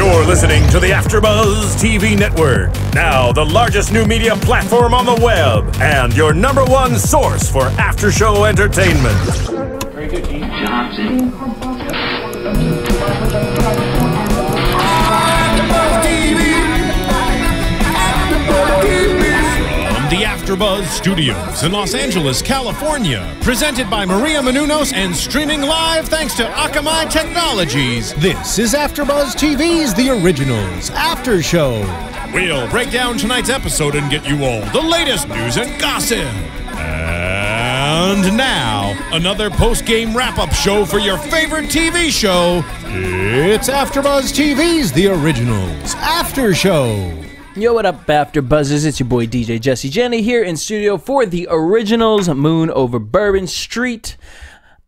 You're listening to the AFTERBUZZ TV network. Now the largest new media platform on the web and your #1 source for after-show entertainment. Very good, Dean Johnson. The AFTERBUZZ Studios in Los Angeles, California. Presented by Maria Menounos and streaming live thanks to Akamai Technologies. This is AFTERBUZZ TV's The Originals After Show. We'll break down tonight's episode and get you all the latest news and gossip. And now, another post-game wrap-up show for your favorite TV show. It's AFTERBUZZ TV's The Originals After Show. Yo, what up, AfterBuzzers? It's your boy DJ Jesse Janedy here in studio for The Originals Moon Over Bourbon Street.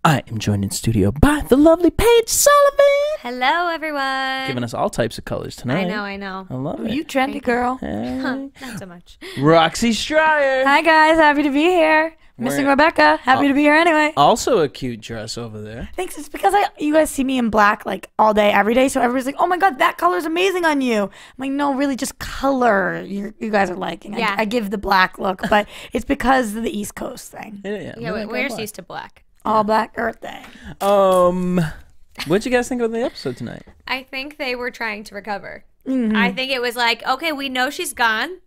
I am joined in studio by the lovely Paige Sullivan. Hello, everyone. Giving us all types of colors tonight. I know. I love it. You trendy girl. Hey. Not so much. Roxy Striar. Hi guys, happy to be here. Missing Rebecca, happy to be here anyway. Also a cute dress over there. Thanks. It's because you guys see me in black like all day, every day. So everybody's like, "Oh my god, that color's amazing on you." I'm like, "No, really, just color. You guys are liking." Yeah. I give the black look, but it's because of the East Coast thing. Yeah, we're just used to black. All black Earth thing. What'd you guys think of the episode tonight? I think they were trying to recover. I think it was like, okay, we know she's gone.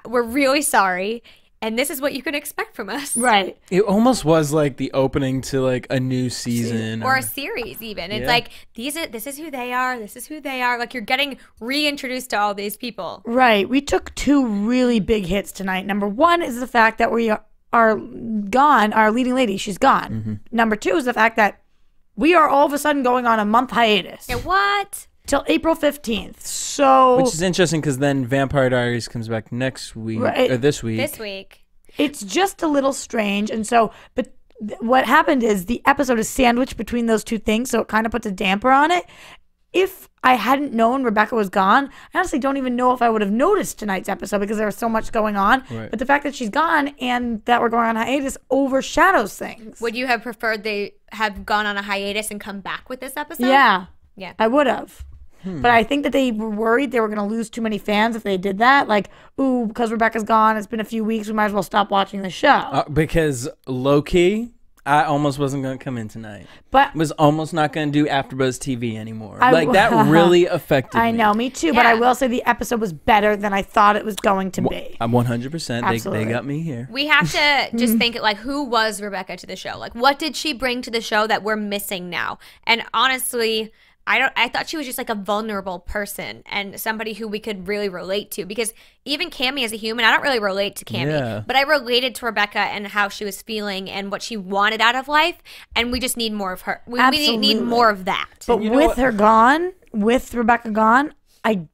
We're really sorry. And this is what you can expect from us. Right. It almost was like the opening to like a new season. Or a series even. It's like, this is who they are. This is who they are. Like you're getting reintroduced to all these people. Right. We took two really big hits tonight. Number one is the fact that we are gone. Our leading lady, she's gone. Number two is the fact that we are all of a sudden going on a month hiatus. Yeah, what? Till April 15th. So which is interesting because then Vampire Diaries comes back next week or this week. This week. It's just a little strange. And so, but what happened is the episode is sandwiched between those two things, so it kind of puts a damper on it. If I hadn't known Rebecca was gone, I honestly don't even know if I would have noticed tonight's episode because there was so much going on. Right. But the fact that she's gone and that we're going on hiatus overshadows things. Would you have preferred they have gone on a hiatus and come back with this episode? Yeah. Yeah. I would have. But I think that they were worried they were going to lose too many fans if they did that. Like, ooh, because Rebecca's gone, it's been a few weeks, we might as well stop watching the show. Because low-key, I almost wasn't going to come in tonight. But was almost not going to do AfterBuzz TV anymore. Like, that really affected me. I know, me too. But I will say the episode was better than I thought it was going to be. 100%. They got me here. We have to just think, like, who was Rebecca to the show? Like, what did she bring to the show that we're missing now? And honestly, I thought she was just like a vulnerable person and somebody who we could really relate to, because even Cammie as a human, I don't really relate to Cammie, but I related to Rebecca and how she was feeling and what she wanted out of life, and we just need more of her. We need more of that. But with her gone, with Rebecca gone, I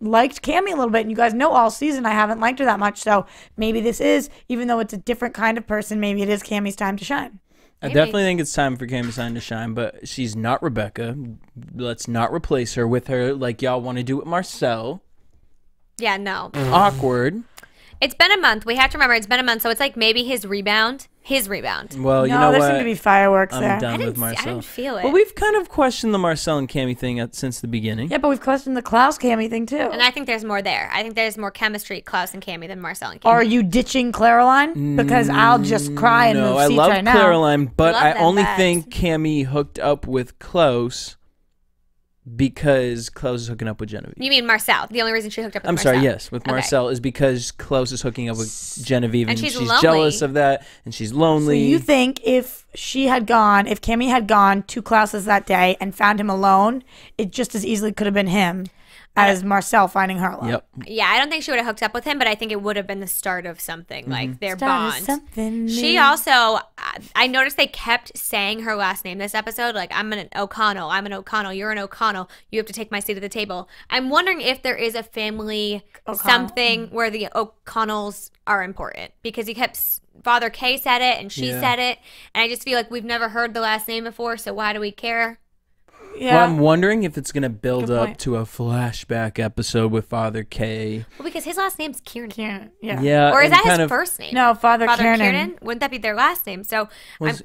liked Cammie a little bit, and you guys know all season I haven't liked her that much, so maybe this is, even though it's a different kind of person, maybe it is Cammie's time to shine. I definitely think it's time for Cammie Stein to shine, but she's not Rebecca. Let's not replace her with her like y'all want to do with Marcel. Yeah, no. Awkward. It's been a month. We have to remember it's been a month, so it's like maybe his rebound. Well, you know no, what? there seem to be fireworks there. I'm done with Marcel. I didn't feel it. Well, we've kind of questioned the Marcel and Cammie thing since the beginning. Yeah, but we've questioned the Klaus Cammie thing too. And I think there's more there. I think there's more chemistry, Klaus and Cammie, than Marcel and Cammie. Are you ditching Caroline? Because I'll just cry and move seats right now. I love Caroline, but I only bags. think Cammie hooked up with Klaus because Klaus is hooking up with Genevieve. You mean Marcel? The only reason she hooked up with Marcel. I'm sorry, yes, with Marcel is because Klaus is hooking up with Genevieve, and she's lonely. jealous of that, and she's lonely. So you think if she had gone, if Cammie had gone to Klaus's that day and found him alone, it just as easily could have been him as Marcel finding her alone. Yep. Yeah, I don't think she would have hooked up with him, but I think it would have been the start of something, like their bond. Something She new. also, I noticed they kept saying her last name this episode, like, I'm an O'Connell, you're an O'Connell, you have to take my seat at the table. I'm wondering if there is a family something where the O'Connells are important, because he kept, Father K said it, and she said it, and I just feel like we've never heard the last name before, so why do we care? Yeah. Well, I'm wondering if it's going to build up to a flashback episode with Father K. Well, because his last name's Kieran. Yeah. Or is that his first name? No, Father Kieran. Kieran. Wouldn't that be their last name? So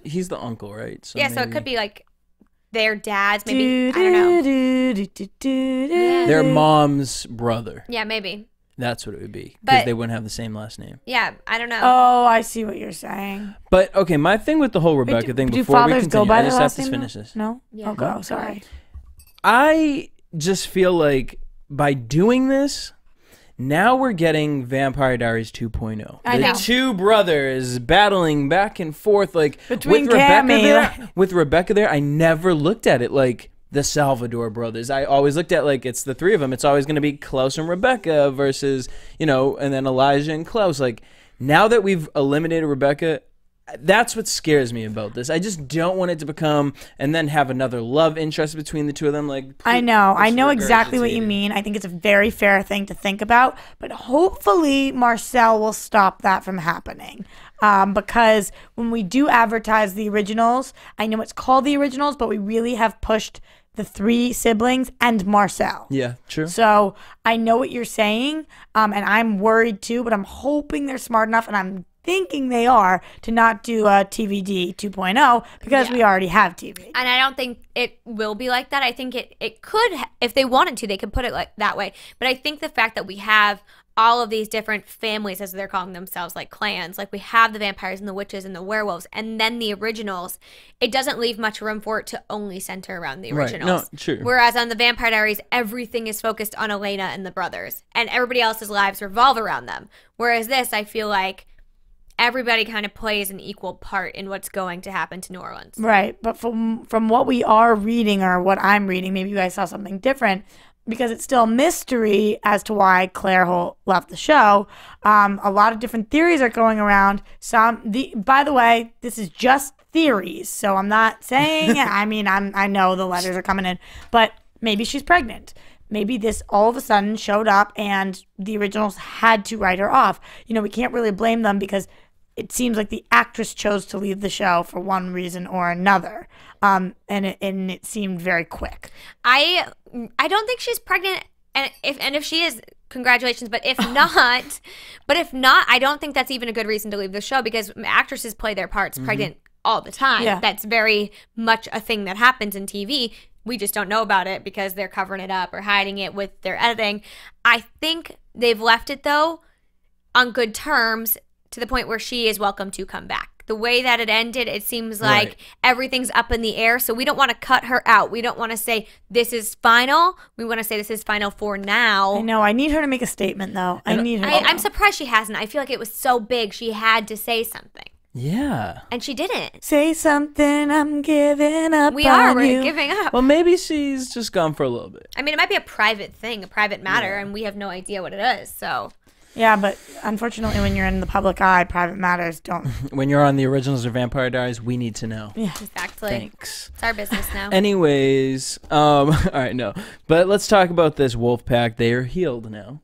He's the uncle, right? So yeah, so it could be like their dads, maybe, I don't know. Their mom's brother. Yeah, maybe. That's what it would be, because But- they wouldn't have the same last name. Yeah, I don't know. Oh, I see what you're saying. But okay, my thing with the whole Rebecca thing, Do before we fathers continue, go by I their just have last to name? finish though? this. No? Yeah. Okay, sorry. I just feel like by doing this, now we're getting Vampire Diaries 2.0. I The know. two brothers battling back and forth, like Between with Rebecca Cammy, there. With Rebecca there, I never looked at it like the Salvador brothers. I always looked at like it's the three of them. It's always going to be Klaus and Rebecca versus, you know, and then Elijah and Klaus. Like now that we've eliminated Rebecca, that's what scares me about this. I just don't want it to become and then have another love interest between the two of them. Like I know it's exactly what you regurgitating. mean. I think it's a very fair thing to think about, but hopefully Marcel will stop that from happening. Because when we do advertise the originals, I know it's called the originals, but we really have pushed the three siblings and Marcel. Yeah, true. So I know what you're saying, and I'm worried too, but I'm hoping they're smart enough, and I'm thinking they are, to not do a TVD 2.0 because we already have TV. And I don't think it will be like that. I think it could, if they wanted to, they could put it like that way. But I think the fact that we have all of these different families, as they're calling themselves, like clans, like we have the vampires and the witches and the werewolves, and then the originals, it doesn't leave much room for it to only center around the Right. originals. No, true. Whereas on the Vampire Diaries, everything is focused on Elena and the brothers, and everybody else's lives revolve around them. Whereas this, I feel like everybody kind of plays an equal part in what's going to happen to New Orleans. Right, but from what we are reading, or what I'm reading, maybe you guys saw something different, because it's still a mystery as to why Claire Holt left the show. A lot of different theories are going around. By the way, this is just theories, so I'm not saying. I mean, I know the letters are coming in, but maybe she's pregnant. Maybe this all of a sudden showed up, and the originals had to write her off. You know, we can't really blame them because it seems like the actress chose to leave the show for one reason or another, and it seemed very quick. I don't think she's pregnant, and if she is, congratulations. But if not, I don't think that's even a good reason to leave the show, because actresses play their parts pregnant all the time. Yeah. That's very much a thing that happens in TV. We just don't know about it because they're covering it up or hiding it with their editing. I think they've left it though on good terms, to the point where she is welcome to come back. The way that it ended, it seems like Right. everything's up in the air, so we don't want to cut her out. We don't want to say this is final. We want to say this is final for now. I know. I need her to make a statement, though. I need her. I'm surprised she hasn't. I feel like it was so big, she had to say something. Yeah. And she didn't. Say something. I'm giving up. We're giving up. Well, maybe she's just gone for a little bit. I mean, it might be a private thing, a private matter, and we have no idea what it is, so. Yeah, but unfortunately, when you're in the public eye, private matters don't. When you're on the originals or Vampire Diaries, we need to know. Yeah. Exactly. Thanks. It's our business now. Anyways, all right, no. But let's talk about this wolf pack. They are healed now.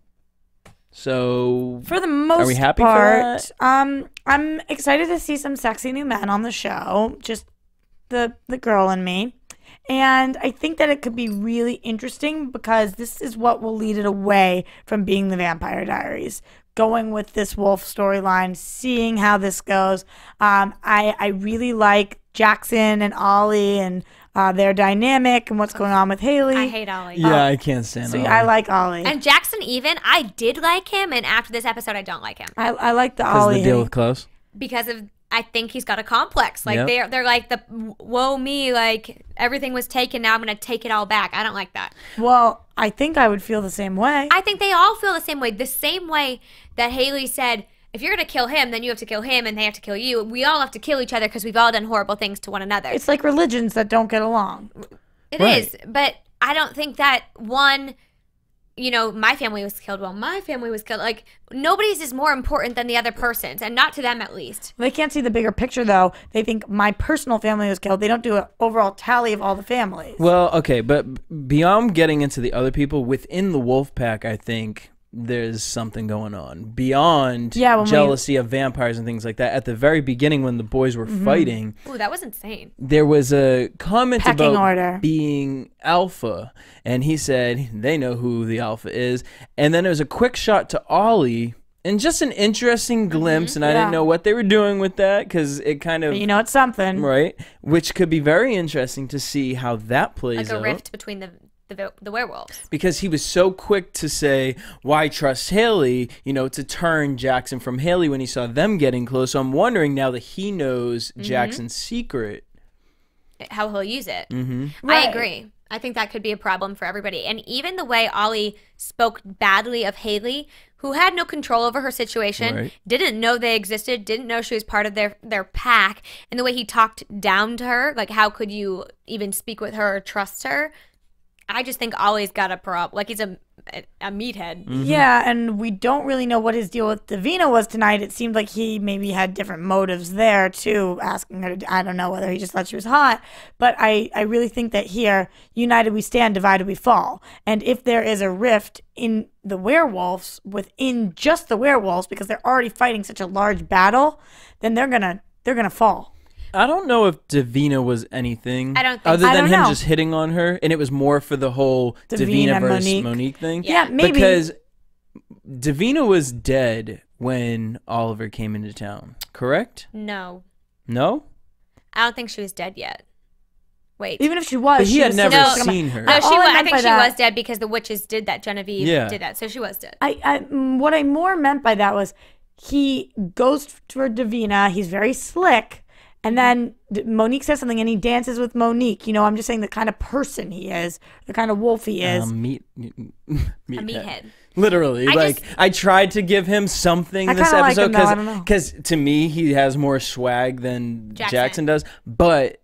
So For the most we happy for part, that? I'm excited to see some sexy new men on the show. Just the girl in me. And I think that it could be really interesting, because this is what will lead it away from being the Vampire Diaries. Going with this wolf storyline, seeing how this goes. I really like Jackson and Ollie and their dynamic and what's going on with Haley. I hate Ollie. yeah, I can't stand So Ollie. I like Ollie. And Jackson, even, I did like him, and after this episode, I don't like him. I like the because of Ollie. the deal with Klaus. Because of, I think he's got a complex. Like, Yep. they're like the, whoa me, like, everything was taken, now I'm going to take it all back. I don't like that. Well, I think I would feel the same way. I think they all feel the same way that Haley said, if you're going to kill him, then you have to kill him, and they have to kill you. We all have to kill each other because we've all done horrible things to one another. It's like religions that don't get along. It Right. is, but I don't think that one, you know, my family was killed. Well, my family was killed. Like, nobody's is more important than the other person's, and not to them at least. They can't see the bigger picture, though. They think my personal family was killed. They don't do an overall tally of all the families. Well, okay, but beyond getting into the other people within the wolf pack, I think there's something going on beyond jealousy of vampires and things like that. At the very beginning, when the boys were fighting, Ooh, that was insane. there was a comment Pecking about order. being alpha, and he said they know who the alpha is. And then there was a quick shot to Ollie, And just an interesting glimpse, and I didn't know what they were doing with that, because it kind of... But you know, it's something. Right? Which could be very interesting to see how that plays out. Like a rift between the werewolves. Because he was so quick to say, why trust Haley, you know, to turn Jackson from Haley when he saw them getting close. So I'm wondering now that he knows Jackson's secret, how he'll use it. Right. I agree. I think that could be a problem for everybody. And even the way Ollie spoke badly of Haley, who had no control over her situation, didn't know they existed, didn't know she was part of their pack, and the way he talked down to her, like how could you even speak with her or trust her? I just think Ollie's got a problem. Like, he's a meathead. Yeah, and we don't really know what his deal with Davina was tonight. It seemed like he maybe had different motives there, too, asking her to, I don't know whether he just thought she was hot. But I really think that here, united we stand, divided we fall. And if there is a rift in the werewolves, within just the werewolves, because they're already fighting such a large battle, then they're gonna fall. I don't know if Davina was anything I don't think other so. than him know. just hitting on her, and it was more for the whole Davina versus Monique thing. Yeah, maybe. Because Davina was dead when Oliver came into town, correct? No. No? I don't think she was dead yet. Wait. Even if she was, But he she had was never still- seen her. No, All she was. I meant think by she that- was dead because the witches did that. Genevieve did that, so she was dead. What I more meant by that was he goes for Davina. He's very slick. And then Monique says something and he dances with Monique. You know, I'm just saying the kind of person he is, the kind of wolf he is. A meathead. Literally. I tried to give him something this kinda like episode him, though, I don't know. because to me, he has more swag than Jackson does. But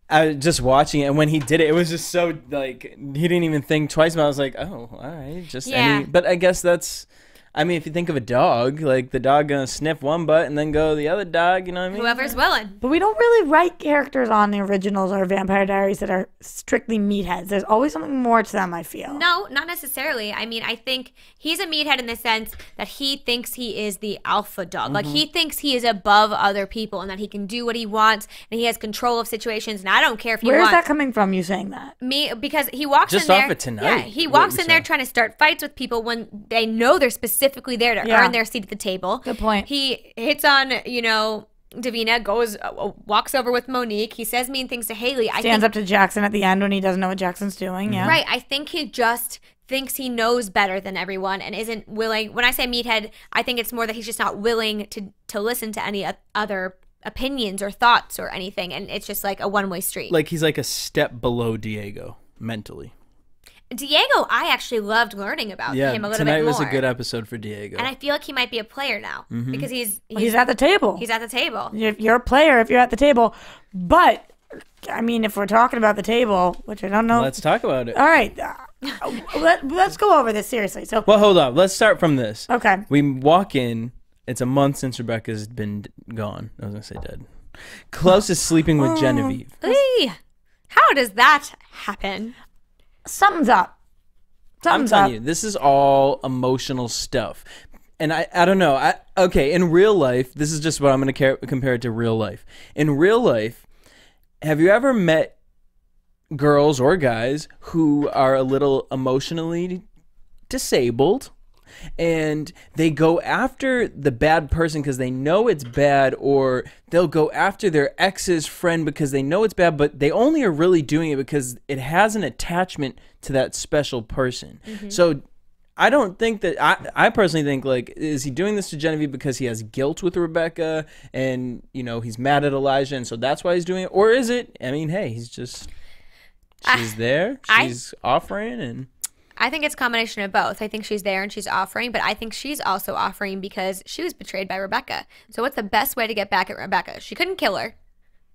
I was just watching it, and when he did it, it was just so, like, he didn't even think twice about it. I was like, oh, all right. But I guess that's... I mean, if you think of a dog, like the dog gonna sniff one butt and then go to the other dog, you know what I mean? Whoever's willing. But we don't really write characters on the originals or Vampire Diaries that are strictly meatheads. There's always something more to them, I feel. No, not necessarily. I mean, I think he's a meathead in the sense that he thinks he is the alpha dog. Like, he thinks he is above other people and that he can do what he wants and he has control of situations. And I don't care if you Where's want... that coming from, you saying that? Because he walks Just in there... off of tonight, Yeah, he what walks you in there said. trying to start fights with people when they know they're specifically there to earn their seat at the table. Good point. He hits on, Davina, walks over with Monique. He says mean things to Haley. Stands up to Jackson at the end when he doesn't know what Jackson's doing, yeah. Right. I think he just thinks he knows better than everyone and isn't willing. When I say meathead, I think it's more that he's just not willing to listen to any other opinions or thoughts or anything. And it's just like a one-way street. Like, he's like a step below Diego, mentally. Diego, I actually loved learning about him a little bit more. Tonight was a good episode for Diego. And I feel like he might be a player now because he's at the table. He's at the table. You're a player if you're at the table. But, I mean, if we're talking about the table, which I don't know. Let's talk about it. All right. Let's go over this seriously. So, Well, hold on. Let's start from this. Okay. We walk in. It's a month since Rebecca's been gone. I was going to say dead. Klaus is sleeping with Genevieve. Eey, how does that happen? Something's up. I'm telling you, this is all emotional stuff. And I don't know. Okay, in real life, this is just what I'm going to compare it to real life. In real life, have you ever met girls or guys who are a little emotionally disabled and they go after the bad person because they know it's bad, or they'll go after their ex's friend because they know it's bad, but they only are really doing it because it has an attachment to that special person. So I don't think that I personally think, like, is he doing this to Genevieve because he has guilt with Rebecca and, you know, he's mad at Elijah and so that's why he's doing it? Or is it, I mean, hey, he's just, she's there, she's offering, and I think it's a combination of both. I think she's there and she's offering, but I think she's also offering because she was betrayed by Rebecca. So what's the best way to get back at Rebecca? She couldn't kill her,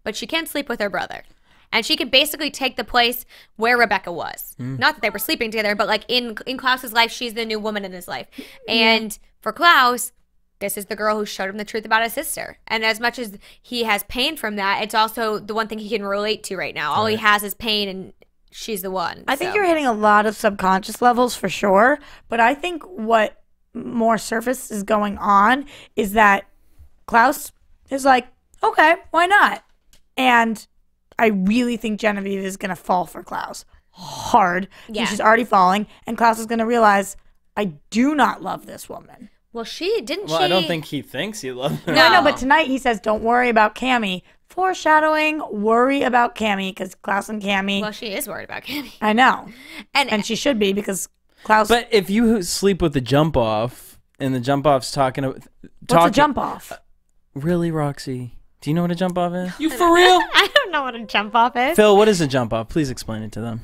but she can sleep with her brother. And she could basically take the place where Rebecca was. Not that they were sleeping together, but like in Klaus's life, she's the new woman in his life. And for Klaus, this is the girl who showed him the truth about his sister. And as much as he has pain from that, it's also the one thing he can relate to right now. All he has is pain, and she's the one. I think you're hitting a lot of subconscious levels for sure. But I think what more surface is going on is that Klaus is like, okay, why not? And I really think Genevieve is going to fall for Klaus hard. Yeah. She's already falling. And Klaus is going to realize, I do not love this woman. Well, she didn't. Well, she? I don't think he thinks he loves her. No, I know, but tonight he says, "Don't worry about Cammy." Foreshadowing, worry about Cammy, because Klaus and Cammy. Well, she is worried about Cammy. I know, And and she should be because Klaus. But if you sleep with the jump off, and the jump off's talking, what's a jump off? Really, Roxy? Do you know what a jump off is? You for real? I don't know what a jump off is. Phil, what is a jump off? Please explain it to them.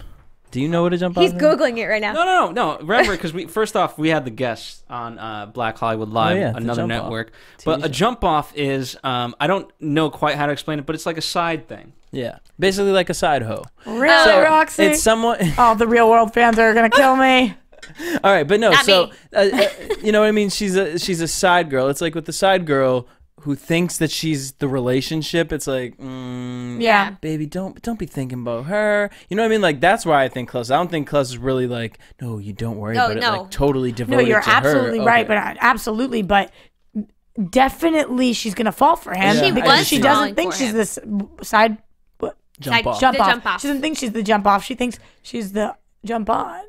Do you know what a jump off is? He's Googling it right now. No. Remember, because first off, we had the guests on Black Hollywood Live, yeah, the another jump off. network. TV But show. a jump off is, I don't know quite how to explain it, but it's like a side thing. Yeah, basically like a side hoe. Really, So Roxy? it's somewhat. Oh, the real world fans are gonna kill me. All right, but no. Not So me. you know what I mean? She's a side girl. It's like with the side girl who thinks that she's the relationship. It's like, Yeah. baby, don't be thinking about her. You know what I mean? Like that's why I think Klaus. I don't think Klaus is really like, no, you don't worry No, about it. no. Like totally No, devoted. you're to her. absolutely right, Okay. but absolutely, but definitely she's gonna fall for him She because was she falling doesn't think for she's him. this side jump off. jump The off. jump off. She doesn't think she's the jump off. She thinks she's the jump on.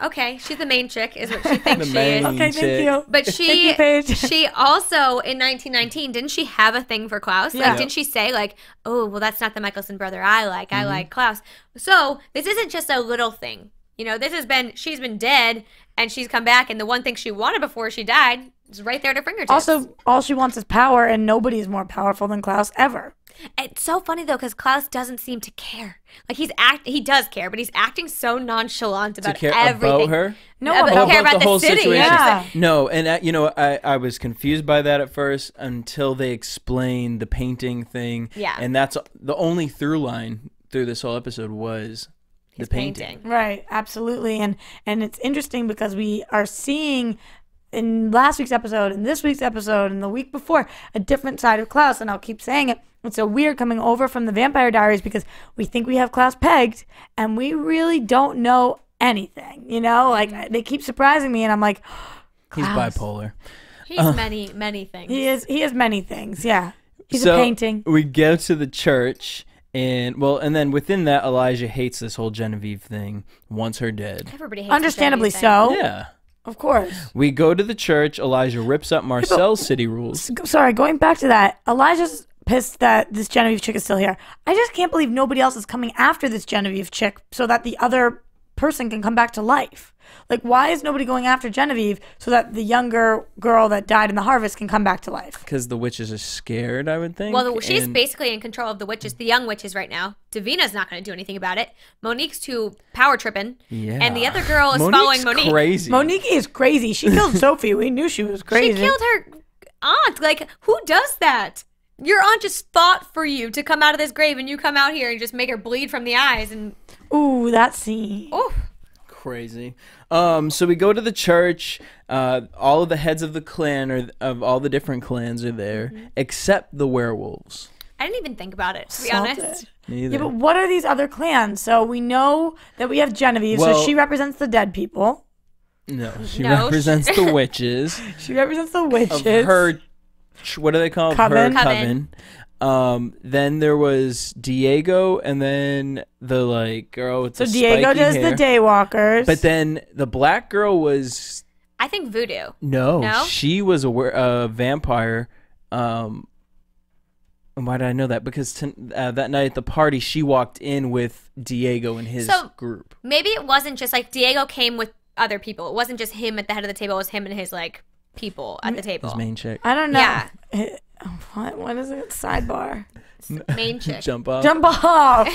Okay. She's the main chick, is what she thinks The she is. main- Okay, thank chick. you. But Thank she you, Paige. she also in 1919 didn't she have a thing for Klaus? Yeah. Like didn't she say like, "Oh, well that's not the Mikaelson brother I like. Mm-hmm. I like Klaus." So, this isn't just a little thing. You know, she's been dead and she's come back and the one thing she wanted before she died is right there at her fingertips. Also, all she wants is power, and nobody is more powerful than Klaus ever. It's so funny though cuz Klaus doesn't seem to care. Like he does care, but he's acting so nonchalant To about care everything. about her. No, About about care about about the whole city. situation. Yeah. No, and you know, I was confused by that at first until they explained the painting thing. Yeah. And that's the only through line through this whole episode was the painting. Right, absolutely. And it's interesting because we are seeing in last week's episode, in this week's episode, and the week before, a different side of Klaus, and I'll keep saying it. It's so weird coming over from the Vampire Diaries because we think we have Klaus pegged, and we really don't know anything, you know? Like, they keep surprising me, and I'm like, He's Klaus. bipolar. He's many things. He is many things, yeah. He's So a painting. we go to the church, and then within that, Elijah hates this whole Genevieve thing, wants her dead. Everybody hates Understandably the Genevieve so, Yeah. of course. We go to the church. Elijah rips up Marcel's city rules. Sorry, going back to that, Elijah's pissed that this Genevieve chick is still here. I just can't believe nobody else is coming after this Genevieve chick so that the other person can come back to life. Like, why is nobody going after Genevieve so that the younger girl that died in the harvest can come back to life? Because the witches are scared, I would think. Well, she's and- basically in control of the witches, the young witches right now. Davina's not going to do anything about it. Monique's too power tripping. Yeah. And the other girl is Monique's following Monique. crazy. Monique is crazy. She killed Sophie. We knew she was crazy. She killed her aunt. Like, who does that? Your aunt just fought for you to come out of this grave, and you come out here and just make her bleed from the eyes. And Ooh, that scene. oh, Crazy. So we go to the church. All of the heads of the clan of all the different clans are there, except the werewolves. I didn't even think about it, to be Salted. honest. Neither. Yeah, but what are these other clans? So we know that we have Genevieve, Well- so she represents the dead people. no, she No, represents the witches She represents the of witches. her. What do they call it? Coven. Her coven. Then there was Diego, and then the like girl with So the Diego spiky does hair. the Daywalkers. But then the black girl was I think voodoo. no, No? she was a vampire. And why did I know that? Because that night at the party, she walked in with Diego and his So- group. Maybe it wasn't just like Diego came with other people. It wasn't just him at the head of the table. It was him and his like people at the table. His main chick. I don't know. Yeah. What is it? Sidebar. Main chick. Jump off. Jump off.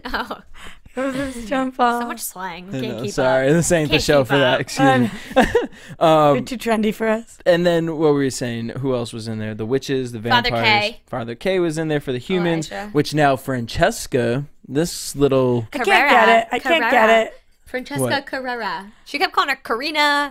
Oh, What was this jump off? so much slang. I Can't know, keep sorry, up. this ain't the Can't show keep for that. up. Excuse me. You're too trendy for us. And then what were you saying? Who else was in there? The witches, the Father vampires. K. Father K was in there for the humans. Elijah. Which now Francesca, this little I can't get it. I can't get it. Francesca What? Carrera. She kept calling her Karina.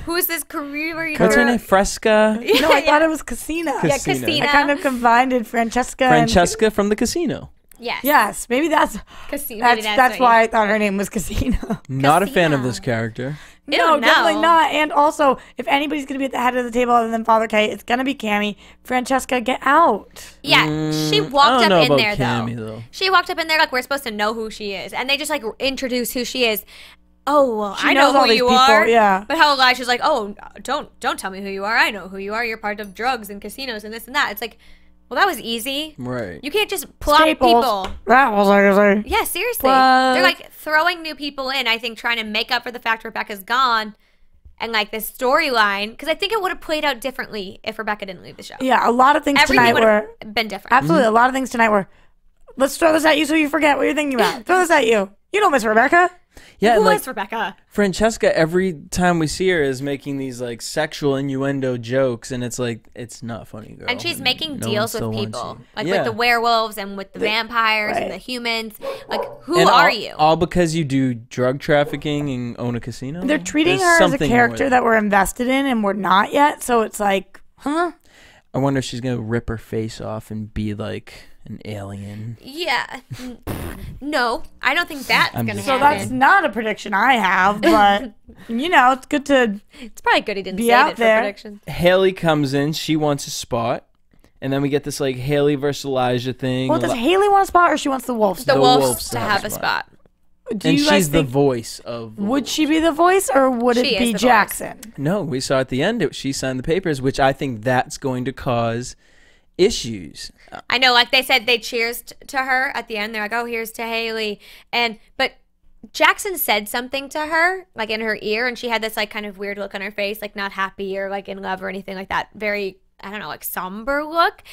Who is this Carrera? what's her name? Fresca. No, I thought it was Casina. Yeah, Casino. Casina. I kind of combined Francesca. Francesca from the casino. Yes. Yes, maybe that's Casina. that's why I thought her name was Casina. Not a fan of Casino. this character. Ew, No, no. definitely not. And also, if anybody's gonna be at the head of the table other than Father K, it's gonna be Cammy. Francesca, get out. Yeah, she I walked don't know up in about there Cammy, though. She walked up in there like we're supposed to know who she is, and they just like introduce who she is. oh, well, She I knows know all who these you people, are. yeah. But how Elijah's like, oh, don't tell me who you are. I know who you are. You're part of drugs and casinos and this and that. It's like, well, that was easy. Right. You can't just plop Staples. people. That was like, Yeah, seriously. Plus- They're like throwing new people in, I think, trying to make up for the fact Rebecca's gone and like this storyline. Because I think it would have played out differently if Rebecca didn't leave the show. yeah, a lot of things Everything tonight would were have been different. absolutely a lot of things tonight were. Let's throw this at you so you forget what you're thinking about. Throw this at you. You don't miss Rebecca. Yeah, Who like is Rebecca? Francesca, every time we see her, is making these like sexual innuendo jokes, and it's like it's not funny, girl. And she's making No one deals still with wants people, you. like Yeah. with the werewolves and with the vampires and right. the humans. Like, who And are all, you? All because you do drug trafficking and own a casino. They're treating There's her as a something more character there. that we're invested in and we're not yet. So it's like, huh? I wonder if she's gonna rip her face off and be like an alien. Yeah. No, I don't think that's I'm going to just- So happen. that's not a prediction I have, but you know, it's good to. It's probably good he didn't Be save out it there. for predictions. Haley comes in. She wants a spot, and then we get this like Haley versus Elijah thing. Well, does Haley want a spot or she wants the wolves? The The wolves wolves to have a spot. Do and you guys she's the think, voice of. would she be the voice or would She it is be the voice. Jackson? No, we saw at the end she signed the papers, which I think that's going to cause issues. I know, like they said, they cheers to her at the end. They're like, "Oh, here's to Haley," but Jackson said something to her, like in her ear, and she had this like kind of weird look on her face, like not happy or like in love or anything like that. Very, I don't know, like somber look.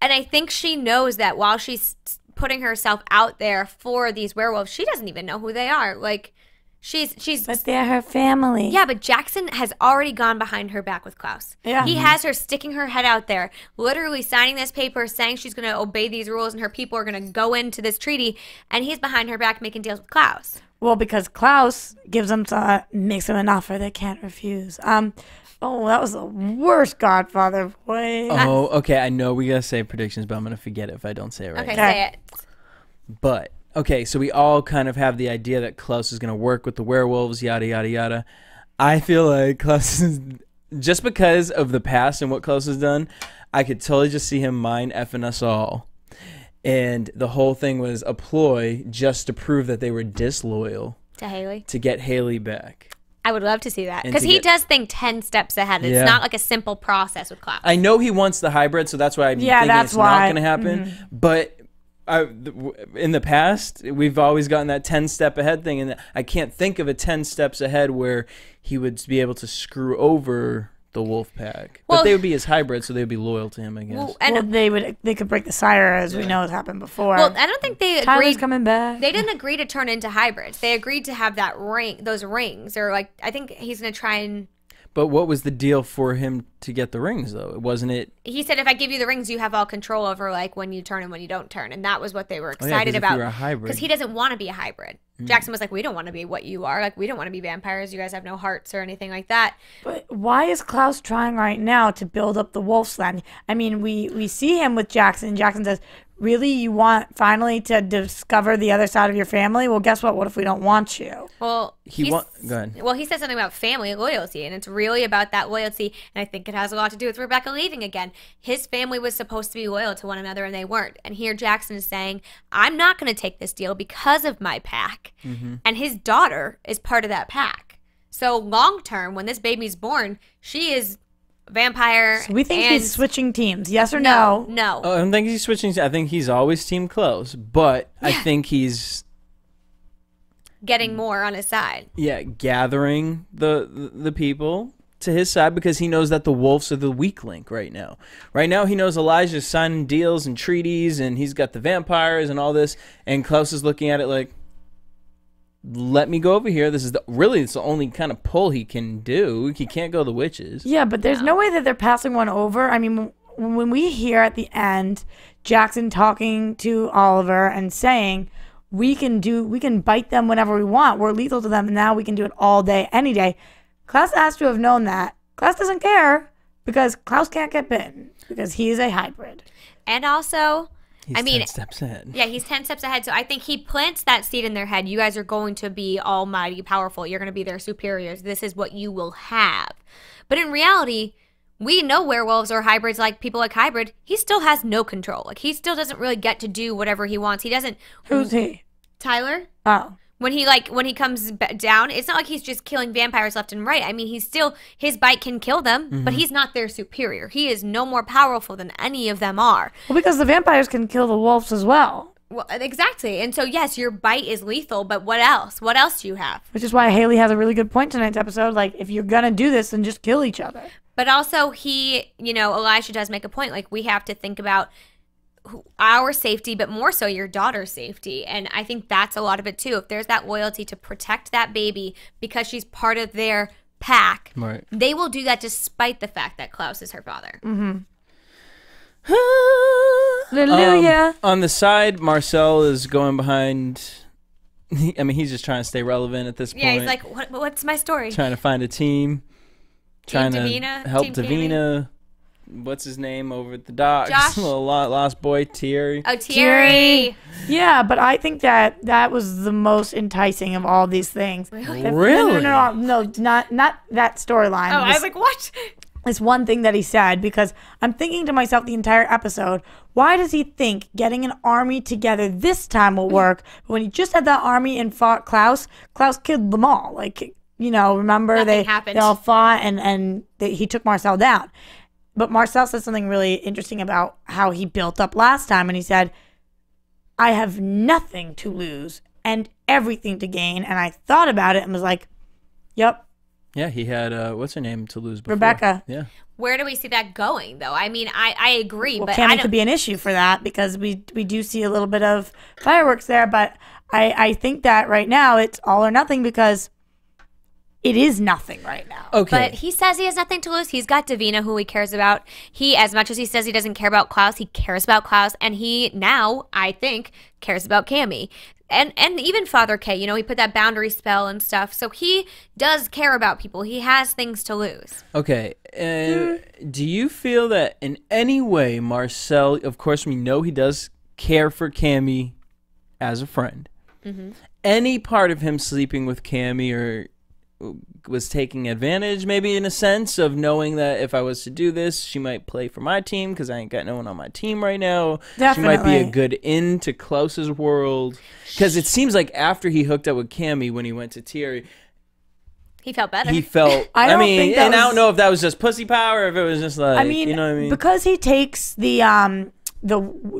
And I think she knows that while she's putting herself out there for these werewolves, she doesn't even know who they are. Like she's But they're her family. yeah, but Jackson has already gone behind her back with Klaus. Yeah. He has her sticking her head out there, literally signing this paper saying she's going to obey these rules and her people are going to go into this treaty, and he's behind her back making deals with Klaus. Well, because Klaus gives them makes them an offer they can't refuse. Oh, that was the worst Godfather voice. Oh, okay. I know we gotta say predictions, but I'm gonna forget it if I don't say it right. Okay, Okay. say it. But okay, so we all kind of have the idea that Klaus is gonna work with the werewolves, yada yada yada. I feel like Klaus is just because of the past and what Klaus has done. I could totally just see him mind effing us all, and the whole thing was a ploy just to prove that they were disloyal To Haley. to get Haley back. I would love to see that. And Because to he get- does think 10 steps ahead. It's Yeah. not like a simple process with Klaus. I know he wants the hybrid, so that's why I'm Yeah, thinking that's it's why. not going to happen. But in the past, we've always gotten that 10-step ahead thing, and I can't think of a 10 steps ahead where he would be able to screw over the wolf pack. Well- But they would be his hybrid, so they would be loyal to him, I guess. Well, and, Well, they could break the sire, as we know has happened before. well, I don't think they Tyler's agreed. coming back. They didn't agree to turn into hybrids. They agreed to have that those rings, or like I think he's gonna try and. But what was the deal for him to get the rings, though? Wasn't it? He said, "If I give you the rings, you have all control over like when you turn and when you don't turn," and that was what they were Oh, yeah, 'cause excited if about. you were a hybrid. Because he doesn't want to be a hybrid. Jackson was like, "We don't want to be what you are. Like we don't want to be vampires. You guys have no hearts or anything like that." But why is Klaus trying right now to build up the Wolf's Land? I mean, we see him with Jackson. Jackson says, really, you want finally to discover the other side of your family? Well, guess what? What if we don't want you? Well, Go ahead. Well, he said something about family loyalty, and it's really about that loyalty. And I think it has a lot to do with Rebecca leaving again. His family was supposed to be loyal to one another, and they weren't. And here Jackson is saying, "I'm not going to take this deal because of my pack." Mm-hmm. And his daughter is part of that pack. So long term, when this baby's born, she is vampire. So we think and he's switching teams. Yes or no? No. Oh, I don't think he's switching. I think he's always team close, but I think he's Getting more on his side. gathering the people to his side because he knows that the wolves are the weak link right now. Right now, he knows Elijah's signing deals and treaties, and he's got the vampires and all this, and Klaus is looking at it like, let me go over here. This is it's the only kind of pull he can do. He can't go the witches. Yeah, but there's no way that they're passing one over. I mean, when we hear at the end Jackson talking to Oliver and saying, we can bite them whenever we want. We're lethal to them, and now we can do it all day, any day. Klaus has to have known that. Klaus doesn't care because Klaus can't get bitten because he is a hybrid. And also, He's 10 steps ahead. Yeah, he's 10 steps ahead. So I think he plants that seed in their head. You guys are going to be almighty powerful. You're going to be their superiors. This is what you will have. But in reality, we know werewolves or hybrids, like people like Hybrid. He still has no control. Like he still doesn't really get to do whatever he wants. He doesn't. Who's he? Tyler? Oh. When he comes down, it's not like he's just killing vampires left and right. I mean, his bite can kill them, but he's not their superior. He is no more powerful than any of them are. Well, because the vampires can kill the wolves as well. Well, exactly. And so, yes, your bite is lethal, but what else? What else do you have? Which is why Haley has a really good point tonight's episode. Like, if you're going to do this, then just kill each other. But also, Elijah does make a point. Like, we have to think about our safety, but more so your daughter's safety. And I think that's a lot of it too. If there's that loyalty to protect that baby because she's part of their pack, Right. they will do that despite the fact that Klaus is her father. Hallelujah. On the side, Marcel is going behind. He's just trying to stay relevant at this point. Yeah, he's like, what's my story? Trying to find a team. Trying Davina? to help Team Davina. What's his name over at the docks? Josh? Little lost boy, Thierry. Oh, Thierry. Yeah, but I think that was the most enticing of all these things. Really? Really? No, not that storyline. Oh, I was like, what? It's one thing that he said, because I'm thinking to myself the entire episode, why does he think getting an army together this time will work? But when he just had that army and fought Klaus killed them all. Like, remember Nothing happened. they all fought and he took Marcel down. But Marcel said something really interesting about how he built up last time. And he said, I have nothing to lose and everything to gain. And I thought about it and was like, yep. Yeah, he had, what's her name to lose before? Rebecca. Yeah. Where do we see that going, though? I mean, I agree, Well, but Cammy could be an issue for that because we do see a little bit of fireworks there. But I think that right now it's all or nothing because it is nothing right now. Okay. But he says he has nothing to lose. He's got Davina, who he cares about. As much as he says he doesn't care about Klaus, he cares about Klaus. And he now, I think, cares about Cammy. And even Father K, he put that boundary spell and stuff. So he does care about people. He has things to lose. Okay. Do you feel that in any way Marcel, of course we know he does care for Cammy as a friend. Mm-hmm. Any part of him sleeping with Cammy or was taking advantage, maybe in a sense of knowing that if I was to do this, she might play for my team because I ain't got no one on my team right now. Definitely. She might be a good in to Klaus's world. Because it seems like after he hooked up with Cammy when he went to Thierry, He felt better. he felt. I I don't know if that was just pussy power or if it was just like, you know what I mean? Because he takes the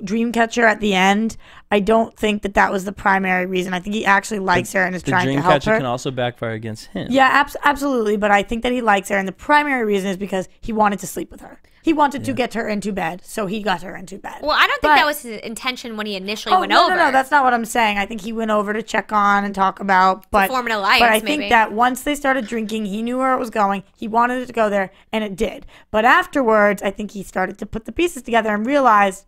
dream catcher at the end, I don't think that was the primary reason. I think he actually likes her and is trying to help her. The dream catcher can also backfire against him. Yeah, absolutely. But I think that he likes her, and the primary reason is because he wanted to sleep with her. He wanted to get her into bed, so he got her into bed. Well, I don't think that was his intention when he initially went over. No, that's not what I'm saying. I think he went over to check on and talk about, but form an alliance, But I maybe. think that once they started drinking, he knew where it was going. He wanted it to go there, and it did. But afterwards, I think he started to put the pieces together and realized,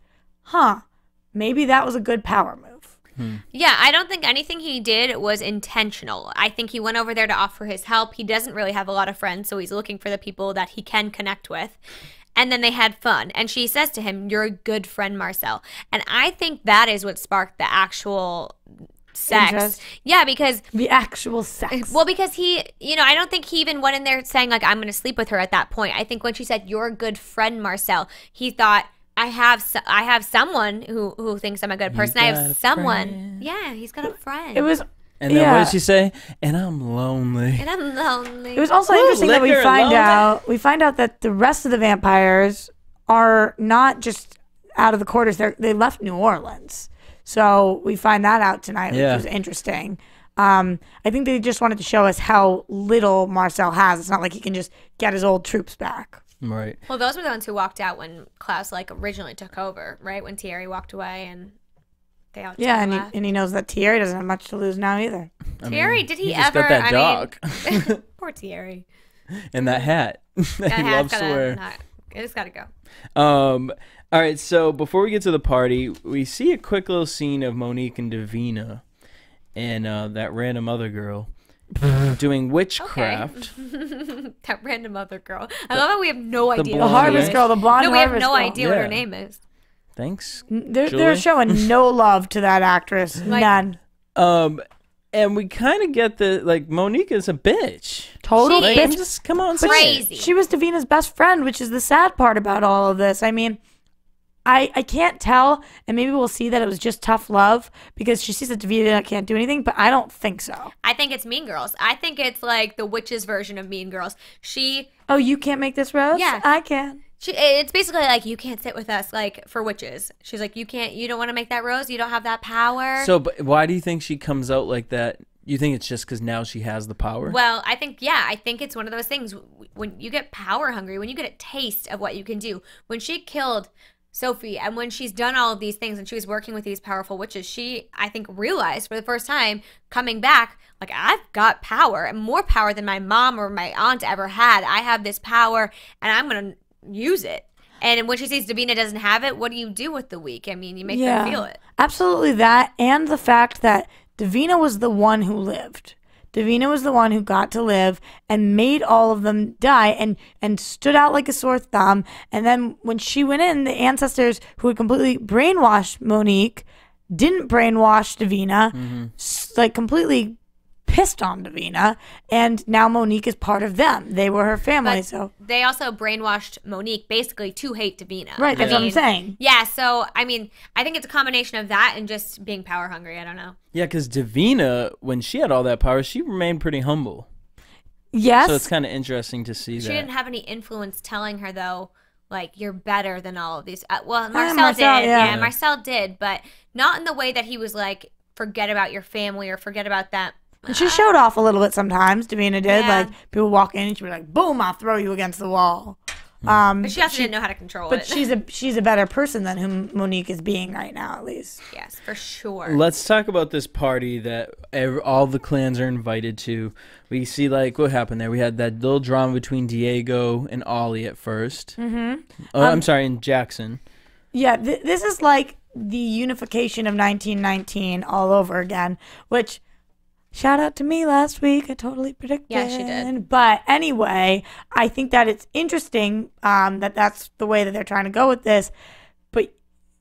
maybe that was a good power move. Yeah, I don't think anything he did was intentional. I think he went over there to offer his help. He doesn't really have a lot of friends, so he's looking for the people that he can connect with. And then they had fun. And she says to him, "You're a good friend, Marcel." And I think that is what sparked the actual sex. Interest. Yeah, because The actual sex. Well, because he, I don't think he even went in there saying, like, I'm going to sleep with her at that point. I think when she said, "You're a good friend, Marcel," he thought, I have someone who thinks I'm a good person. I have someone. Friend. Yeah, he's got a friend. It was... And then what did she say? And I'm lonely. And I'm lonely. It was also interesting that we liquor find out that the rest of the vampires are not just out of the quarters. They left New Orleans. So we find that out tonight, which was interesting. I think they just wanted to show us how little Marcel has. It's not like he can just get his old troops back. Right. Well, those were the ones who walked out when Klaus originally took over, right? When Thierry walked away and they all left. And he knows that Thierry doesn't have much to lose now either. Thierry, did he just ever? got that dog. Poor Thierry. And that hat. That he loves to wear. It just gotta go. All right, so before we get to the party, we see a quick little scene of Monique and Davina and that random other girl doing witchcraft. That random other girl. I love how we have no idea. The harvest girl, the blonde No, we have harvest no girl. idea what her name is. Thanks. They're showing no love to that actress. None. And we kind of get Monique is a bitch. Total She bitch. is Just come on, crazy. She was Davina's best friend, which is the sad part about all of this. I mean, I can't tell, and maybe we'll see that it was just tough love because she sees that Davina can't do anything, but I don't think so. I think it's Mean Girls. I think it's like the witch's version of Mean Girls. Oh, you can't make this rose? Yeah. I can. It's basically like, you can't sit with us, like, for witches. She's like, you don't want to make that rose? You don't have that power? So, but why do you think she comes out like that? You think it's just because now she has the power? Well, I think it's one of those things. When you get power hungry, when you get a taste of what you can do. When she killed Sophie, and when she's done all of these things and she was working with these powerful witches, she, I think, realized for the first time coming back, like, I've got power, and more power than my mom or my aunt ever had. I have this power, and I'm going to use it. And when she sees Davina doesn't have it, what do you do with the weak? I mean, you make them feel it. Absolutely that, and the fact that Davina was the one who lived. Davina was the one who got to live and made all of them die and stood out like a sore thumb. And then when she went in, the ancestors who had completely brainwashed Monique didn't brainwash Davina, like completely pissed on Davina, and now Monique is part of them. They were her family, But so they also brainwashed Monique basically to hate Davina. right. That's what I'm saying. Yeah, so I mean, I think it's a combination of that and just being power hungry. I don't know. Yeah, because Davina, when she had all that power, she remained pretty humble. Yes. So it's kind of interesting to see She that. didn't have any influence telling her, though, like, you're better than all of these. Well, Marcel, Marcel did. yeah. Yeah, Marcel did, but not in the way that he was like, forget about your family or forget about that. And she showed off a little bit sometimes. Davina did. Yeah. Like people walk in and she'd be like, "Boom! I'll throw you against the wall." But she also didn't know how to control But it. she's a better person than whom Monique is being right now, at least. Yes, for sure. Let's talk about this party that all the clans are invited to. We see, like, what happened there. We had that little drama between Diego and Ollie at first. Mm-hmm. I'm sorry, and Jackson. Yeah, this is like the unification of 1919 all over again, which, shout out to me last week. I totally predicted. Yeah, she did. But anyway, I think that it's interesting that that's the way that they're trying to go with this. But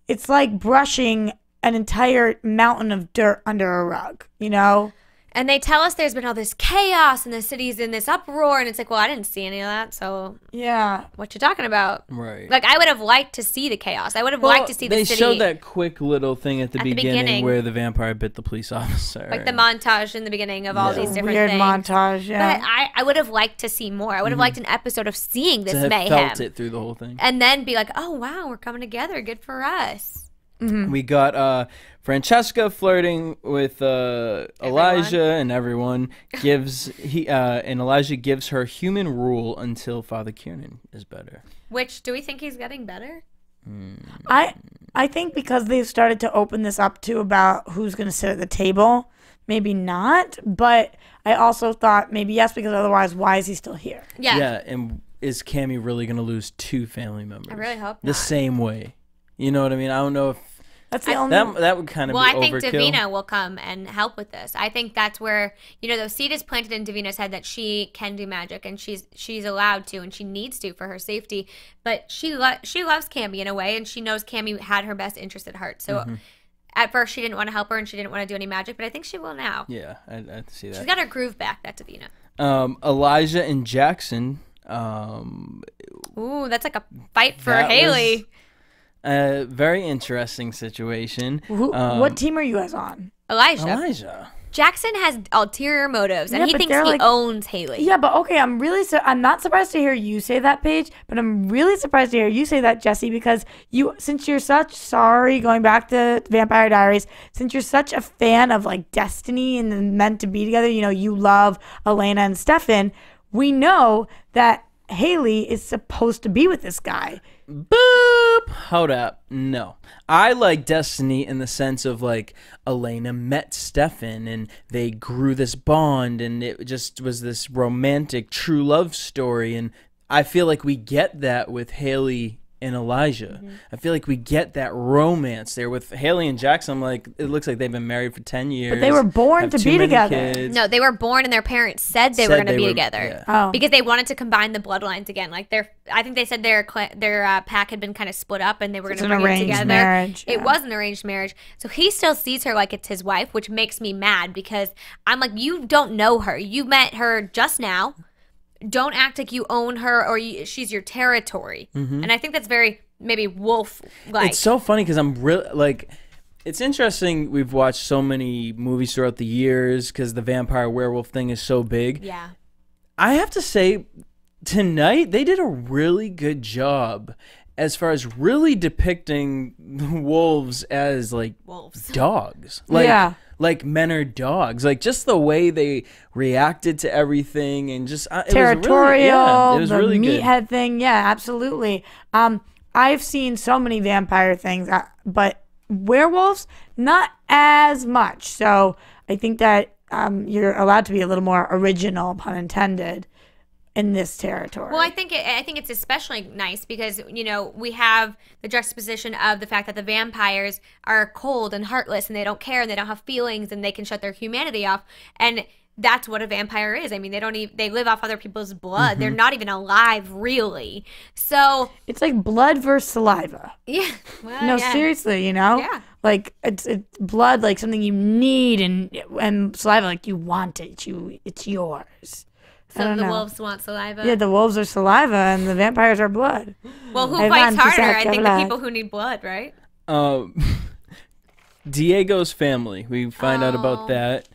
it's like brushing an entire mountain of dirt under a rug, you know? And they tell us there's been all this chaos and the city's in this uproar. And it's like, well, I didn't see any of that. So Yeah. what you talking about? Right. Like, I would have liked to see the chaos. I would have liked to see the They city. showed that quick little thing at the At the beginning beginning. where the vampire bit the police officer. Like the montage in the beginning of all these different Weird things. montage, yeah. But I would have liked to see more. I would have liked an episode of seeing this to have mayhem. felt it through the whole thing. And then be like, oh, wow, we're coming together. Good for us. We got Francesca flirting with Elijah, and everyone and Elijah gives her human rule until Father Kiernan is better. Which, do we think he's getting better? I think because they've started to open this up to about who's going to sit at the table, maybe not. But I also thought maybe yes, because otherwise, why is he still here? Yeah. Yeah, and is Cammy really going to lose 2 family members? I really hope the not. same way. You know what I mean? I don't know if That's the only. that would kind of Well, be I think overkill. Davina will come and help with this. I think that's where, the seed is planted in Davina's head that she can do magic, and she's allowed to, and she needs to for her safety. But she loves Cammy in a way, and she knows Cammy had her best interest at heart. So at first she didn't want to help her, and she didn't want to do any magic, but I think she will now. Yeah, I see that. She's got her groove back, that Davina. Elijah and Jackson. Ooh, that's like a fight for That Haley. A very interesting situation. What team are you guys on? Elijah. Jackson has ulterior motives, and Yeah, he but thinks they're he like- owns Haley. Yeah, but okay, I'm not surprised to hear you say that, Paige, but I'm really surprised to hear you say that, Jesse, because since you're going back to Vampire Diaries, since you're such a fan of like Destiny and meant to be together, you love Elena and Stefan, we know that Haley is supposed to be with this guy. Boop! Hold up. No. I like Destiny in the sense of, like, Elena met Stefan and they grew this bond and it just was this romantic, true love story. And I feel like we get that with Haley and Elijah. I feel like we get that romance there. With Haley and Jackson, I'm like, it looks like they've been married for 10 years. But they were born have to too be many together. kids. No, they were born and their parents said they were going to be together. Yeah. Oh. Because they wanted to combine the bloodlines again. Like I think they said their pack had been kind of split up and they were going to an bring it arranged together. marriage, It yeah. was an arranged marriage. So he still sees her like it's his wife, which makes me mad because I'm like, you don't know her. You met her just now. Don't act like you own her or she's your territory. And I think that's very maybe wolf like. It's so funny because I'm really like. It's interesting. We've watched so many movies throughout the years because the vampire werewolf thing is so big. Yeah. I have to say, tonight they did a really good job as far as really depicting wolves as like Wolves. dogs. Like, Yeah. like men are dogs. Like just the way they reacted to everything and just Territorial, it was the really good. meathead thing. Yeah, absolutely. I've seen so many vampire things, but werewolves, not as much. So I think that you're allowed to be a little more original, pun intended, in this territory. Well, I think it's especially nice because we have the juxtaposition of the fact that the vampires are cold and heartless and they don't care and they don't have feelings and they can shut their humanity off, and that's what a vampire is. I mean, they live off other people's blood. They're not even alive, really. So it's like blood versus saliva. yeah, well, No, yeah. seriously, Yeah. like it's blood, like something you need, and saliva, like you want it, it's yours. I So don't the know. wolves want saliva. Yeah, the wolves are saliva and the vampires are blood. Well, who I fights want to harder? suck I your think the blood. people who need blood, right? Diego's family. We find out Oh. about that.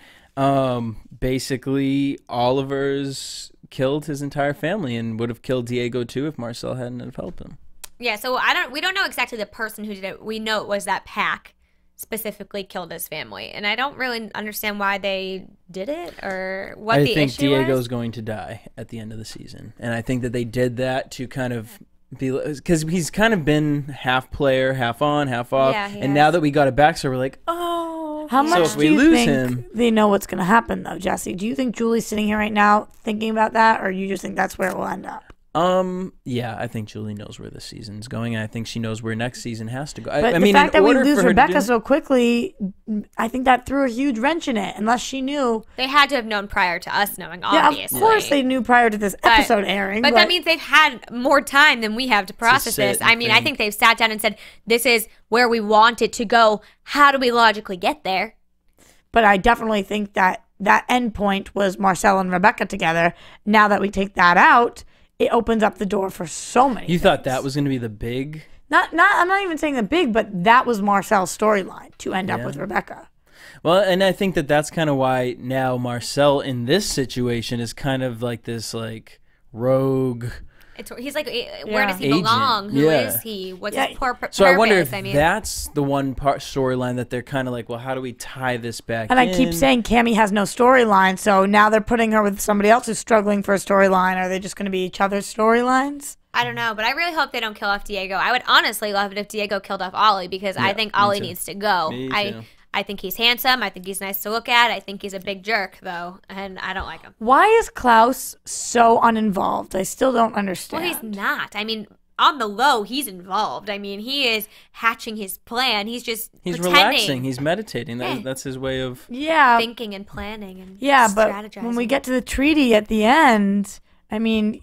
Basically, Oliver's killed his entire family and would have killed Diego too if Marcel hadn't have helped him. Yeah. So we don't know exactly the person who did it. We know it was that pack specifically killed his family, and I don't really understand why they did it or what the think issue Diego's was. going to die at the end of the season, and I think that they did that to kind of be because he's kind of been half player, half on, half off, Yeah, he and has. now that we got it back, so we're like, oh. How So much if do we you lose think him, they know what's going to happen, though, Jesse? Do you think Julie's sitting here right now thinking about that, or you just think that's where it will end up? yeah, I think Julie knows where this season's going, and I think she knows where next season has to go. But I the mean, fact in that we order lose for her to Rebecca do- so quickly, I think that threw a huge wrench in it. Unless she knew. They had to have known prior to us knowing, Yeah, obviously. of course they knew prior to this episode airing. But that means they've had more time than we have to process sit this. and I mean, I think. think they've sat down and said, this is where we want it to go. How do we logically get there? But I definitely think that that end point was Marcel and Rebecca together. Now that we take that out, it opens up the door for so many. You thought things. that was going to be the big? Not. I'm not even saying the big, but that was Marcel's storyline to end up Yeah. with Rebecca. Well, and I think that that's kind of why now Marcel in this situation is kind of like this like rogue. He's like, where does he Agent. Who is Yeah. he? What's Yeah. his purpose? So I wonder if I mean, that's the one part storyline that they're kind of like, well, how do we tie this back And in? I keep saying Cammie has no storyline, so now they're putting her with somebody else who's struggling for a storyline. Are they just going to be each other's storylines? I don't know, but I really hope they don't kill off Diego. I would honestly love it if Diego killed off Ollie because I think me Ollie too. needs to go. Me too. I think he's handsome. I think he's nice to look at. I think he's a big jerk, though, and I don't like him. Why is Klaus so uninvolved? I still don't Well, understand. he's not. I mean, on the low, he's involved. I mean, he is hatching his plan. He's just He's pretending, relaxing. He's meditating. Yeah. That's his way of. Yeah, thinking and planning and but strategizing. when we get to the treaty at the end, I mean,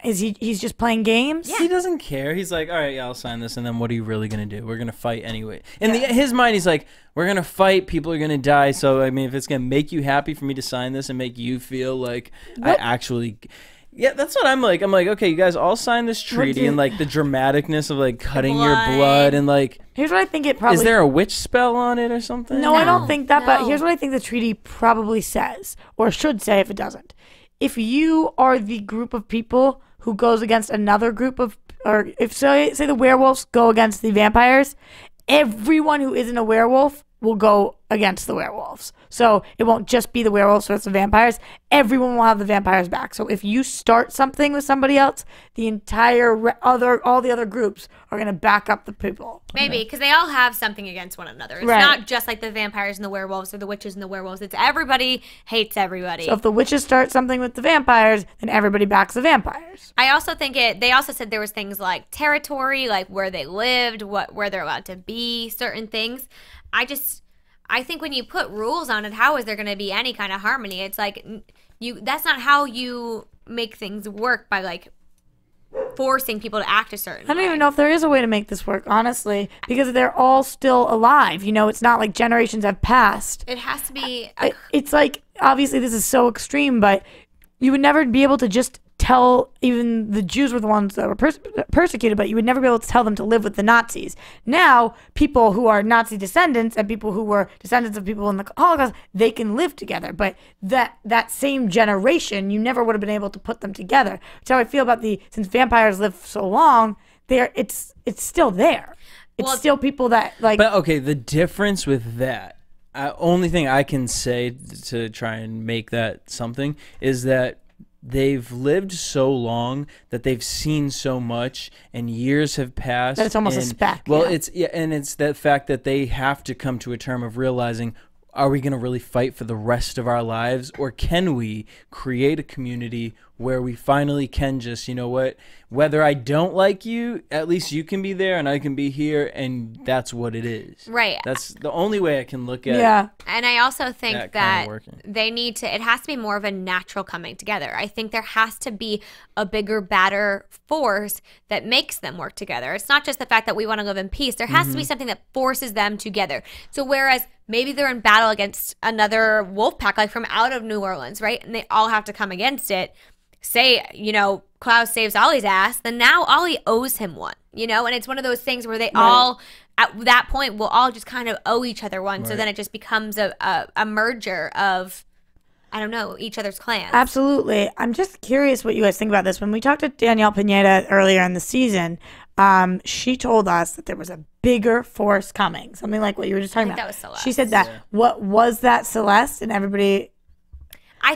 he's just playing games? Yeah. He doesn't care. He's like, all right, yeah, I'll sign this, and then what are you really gonna do? We're gonna fight anyway. In his mind, he's like, we're gonna fight. People are gonna die. So I mean, if it's gonna make you happy for me to sign this and make you feel like I actually. Yeah, that's what I'm like. I'm like, okay, you guys all sign this treaty and like the dramaticness of like cutting your blood and like. Here's what I think it probably... Is there a witch spell on it or something? No, I don't think that, but No. here's what I think the treaty probably says, or should say if it doesn't. If you are the group of people who goes against another group of, or if say the werewolves go against the vampires, everyone who isn't a werewolf will go against the werewolves. So it won't just be the werewolves versus the vampires. Everyone will have the vampires back. So if you start something with somebody else, the entire all the other groups are going to back up the people. Maybe, because they all have something against one another. It's Right. not just like the vampires and the werewolves or the witches and the werewolves. It's everybody hates everybody. So if the witches start something with the vampires, then everybody backs the vampires. I also think they also said there was things like territory, like where they lived, where they're allowed to be, certain things. I think when you put rules on it, how is there going to be any kind of harmony? It's like that's not how you make things work by like forcing people to act a certain I don't way. even know if there is a way to make this work, honestly, because they're all still alive. You know, it's not like generations have passed. It has to be It's like, obviously this is so extreme, but you would never be able to just tell, even the Jews were the ones that were persecuted, but you would never be able to tell them to live with the Nazis. Now, people who are Nazi descendants and people who were descendants of people in the Holocaust, they can live together. But that same generation, you never would have been able to put them together. That's how I feel about since vampires live so long, it's still there. It's still people that like. But okay, the difference with that, only thing I can say to try and make that something is that they've lived so long that they've seen so much, and years have passed. That it's almost a spec. Well, and it's that fact that they have to come to a term of realizing, are we going to really fight for the rest of our lives, or can we create a community where we finally can just, you know what, whether I don't like you, at least you can be there and I can be here, and that's what it is. Right. That's the only way I can look at Yeah. And I also think that working. they need to, it has to be more of a natural coming together. I think there has to be a bigger, badder force that makes them work together. It's not just the fact that we want to live in peace. There has to be something that forces them together. So whereas maybe they're in battle against another wolf pack, like from out of New Orleans, right? And they all have to come against it. Say, you know, Klaus saves Ollie's ass, then now Ollie owes him one, you know? And it's one of those things where they all, at that point, will all just kind of owe each other one. So then it just becomes a merger of, I don't know, each other's clans. Absolutely. I'm just curious what you guys think about this. When we talked to Danielle Pineda earlier in the season, she told us that there was a bigger force coming, something like what you were just talking about. That was Celeste. She said that. What was that, Celeste? And everybody... I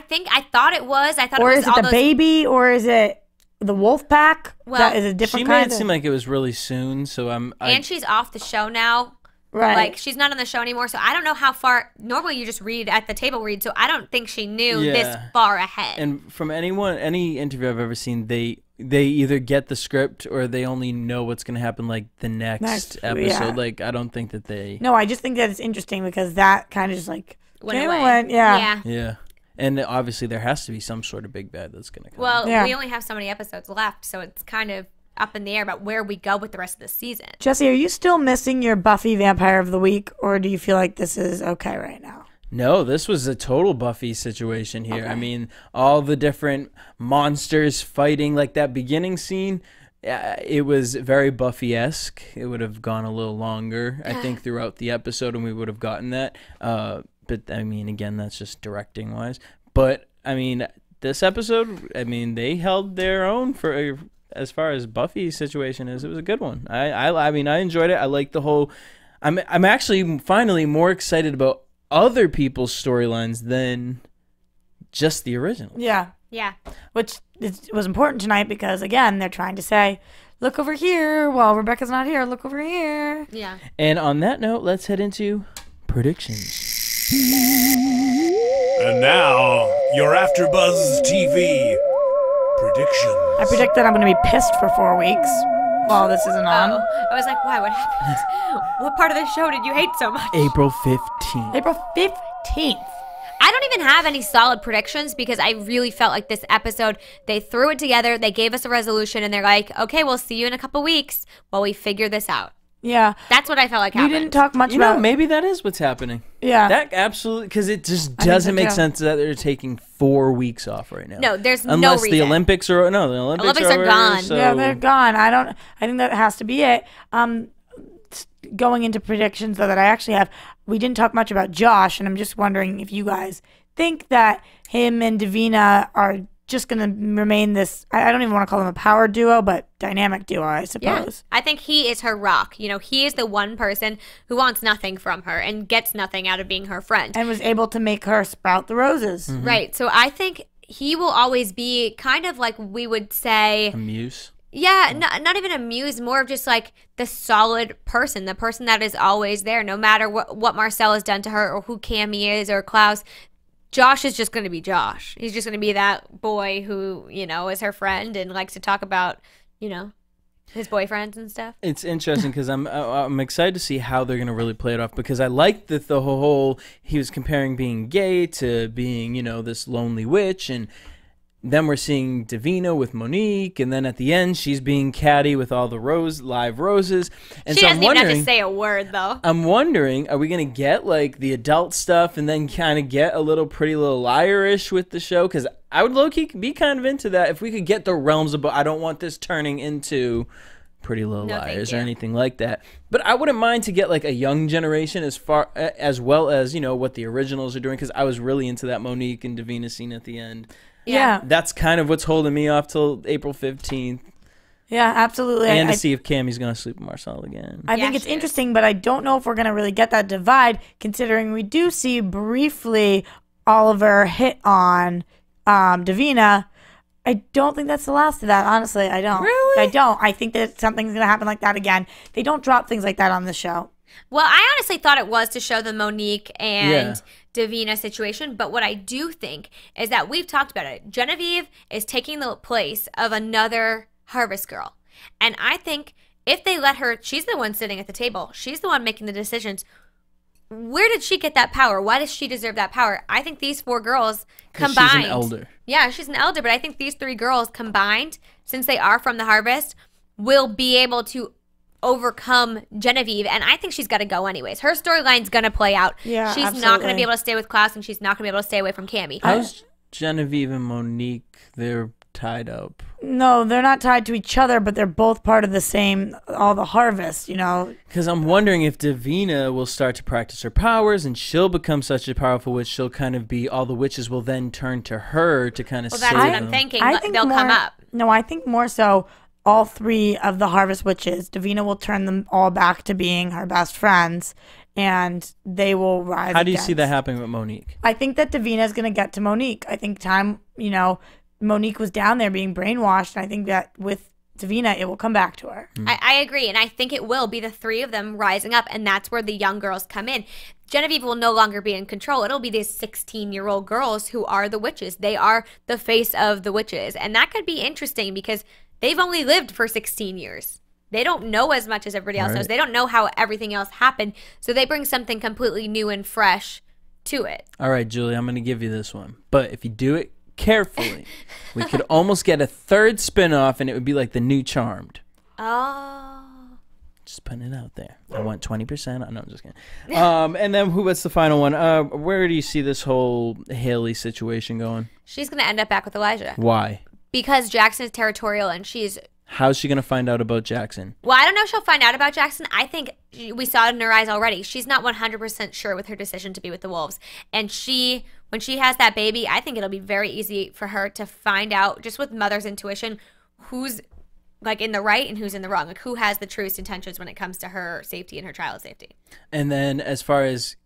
thought it was. I thought or it was is it all the baby, or is it the wolf pack? Well, that is a different She kind made it seem like it was really soon, so and she's off the show now. Right. Like, she's not on the show anymore, so I don't know how far. Normally, you just read at the table read, so I don't think she knew this far ahead. And from any interview I've ever seen, they either get the script or they only know what's going to happen like the next episode. Yeah. Like, I don't think that they... No, I just think that it's interesting because that kind of just like... Went away. Yeah. Yeah. And obviously there has to be some sort of big bad that's going to come. Well, we only have so many episodes left, so it's kind of up in the air about where we go with the rest of the season. Jesse, are you still missing your Buffy Vampire of the Week, or do you feel like this is okay right now? No, this was a total Buffy situation here. Okay. I mean, all the different monsters fighting, like that beginning scene, it was very Buffy-esque. It would have gone a little longer, I think, throughout the episode, and we would have gotten that. But, I mean, again, that's just directing-wise. But, I mean, this episode, I mean, they held their own for as far as Buffy's situation is. It was a good one. I mean, I enjoyed it. I like the whole... I'm actually finally more excited about other people's storylines than just the original. Yeah. Yeah. Which was important tonight because, again, they're trying to say, look over here. While Rebecca's not here, look over here. Yeah. And on that note, let's head into predictions. And now, your AfterBuzz TV predictions. I predict that I'm going to be pissed for 4 weeks while this isn't on. I was like, why? What happened? What part of the show did you hate so much? April 15th. April 15th. I don't even have any solid predictions because I really felt like this episode, they threw it together, they gave us a resolution, and they're like, okay, we'll see you in a couple weeks while we figure this out. Yeah. That's what I felt like You happened. didn't talk much You about... know, maybe that is what's happening. Yeah. That absolutely, because it just think doesn't so, make too. sense that they're taking 4 weeks off right now. No, there's no Unless reason. the Olympics are, no, the Olympics are over, gone. So. Yeah, they're gone. I think that has to be it. Going into predictions, though, that I actually have, we didn't talk much about Josh, and I'm just wondering if you guys think that him and Davina are just going to remain this, I don't even want to call them a power duo, but dynamic duo, I suppose. I think he is her rock. You know, he is the one person who wants nothing from her and gets nothing out of being her friend. And was able to make her sprout the roses. Mm-hmm. Right. So I think he will always be kind of like we would say... A muse. Yeah, not even a muse, more of just like the solid person, the person that is always there, no matter what Marcel has done to her or who Cammy is or Klaus. Josh is just going to be Josh. He's just going to be that boy who, you know, is her friend and likes to talk about, you know, his boyfriends and stuff. It's interesting because I'm excited to see how they're going to really play it off, because I like that the whole, he was comparing being gay to being, you know, this lonely witch, and then we're seeing Davina with Monique, and then at the end, she's being catty with all the live roses. And She so doesn't even have to say a word, though. I'm wondering, are we going to get, like, the adult stuff and then kind of get a little Pretty Little Liar-ish with the show? Because I would low-key be kind of into that if we could get the realms of, I don't want this turning into Pretty Little Liars or anything like that. But I wouldn't mind to get, like, a young generation as well as, you know, what the originals are doing, because I was really into that Monique and Davina scene at the end. Yeah. That's kind of what's holding me off till April 15th. Yeah, absolutely. And to see if Cammy's going to sleep with Marcel again. I think it's interesting, but I don't know if we're going to really get that divide, considering we do see briefly Oliver hit on Davina. I don't think that's the last of that, honestly. I don't. Really? I don't. I think that something's going to happen like that again. They don't drop things like that on the show. Well, I honestly thought it was to show the Monique and Davina situation, but what I do think is that we've talked about it. Genevieve is taking the place of another Harvest girl. And I think if they let her, she's the one sitting at the table. She's the one making the decisions. Where did she get that power? Why does she deserve that power? I think these 4 girls combined. She's an elder. Yeah, she's an elder, but I think these 3 girls combined, since they are from the Harvest, will be able to overcome Genevieve, and I think she's got to go anyways. Her storyline's going to play out. Yeah, she's absolutely. not going to be able to stay with Klaus, and she's not going to be able to stay away from Cammy. How's Genevieve and Monique? They're tied up. No, they're not tied to each other, but they're both part of the same, all the Harvest, you know. Because I'm wondering if Davina will start to practice her powers, and she'll become such a powerful witch, she'll kind of be, all the witches will then turn to her to kind of save them. Well, that's what I'm thinking. I think they'll come up. No, I think more so all 3 of the Harvest witches, Davina will turn them all back to being her best friends, and they will rise. How do you see that happening with Monique? I think that Davina is going to get to Monique. I think Monique was down there being brainwashed, and I think that with Davina, it will come back to her. I agree, and I think it will be the 3 of them rising up, and that's where the young girls come in. Genevieve will no longer be in control. It'll be these 16-year-old girls who are the witches. They are the face of the witches, and that could be interesting because they've only lived for 16 years. They don't know as much as everybody else knows. They don't know how everything else happened, so they bring something completely new and fresh to it. All right, Julie, I'm going to give you this one. But if you do it carefully, we could almost get a 3rd spinoff, and it would be like the new Charmed. Oh. Just putting it out there. I want 20%. I know, I'm just kidding. And then what's the final one? Where do you see this whole Haley situation going? She's going to end up back with Elijah. Why? Because Jackson is territorial, and she's... How's she going to find out about Jackson? Well, I don't know if she'll find out about Jackson. I think we saw it in her eyes already. She's not 100% sure with her decision to be with the Wolves. And when she has that baby, I think it'll be very easy for her to find out, just with mother's intuition, who's like in the right and who's in the wrong. Like who has the truest intentions when it comes to her safety and her child's safety. And then as far as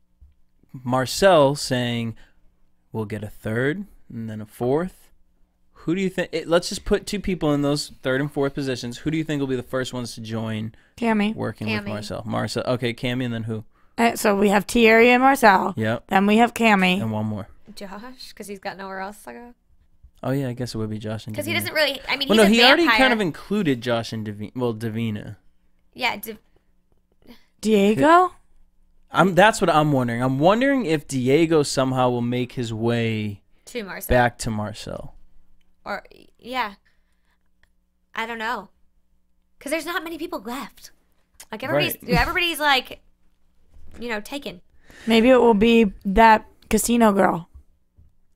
Marcel saying, we'll get a 3rd and then a 4th. Who do you think? Let's just put 2 people in those 3rd and 4th positions. Who do you think will be the first ones to join? Cammy. Working with Marcel. Okay, Cammy, and then who? So we have Thierry and Marcel. Yep. Then we have Cammy. And one more. Josh, because he's got nowhere else to go. Oh, yeah, I guess it would be Josh and Davina. Because he doesn't really, I mean, well, he's no, a he vampire. already kind of included Josh and Davina. Yeah. Diego? That's what I'm wondering. I'm wondering if Diego somehow will make his way to Marcel. Back to Marcel. Or, yeah. I don't know. Because there's not many people left. Like, everybody's like, taken. Maybe it will be that casino girl.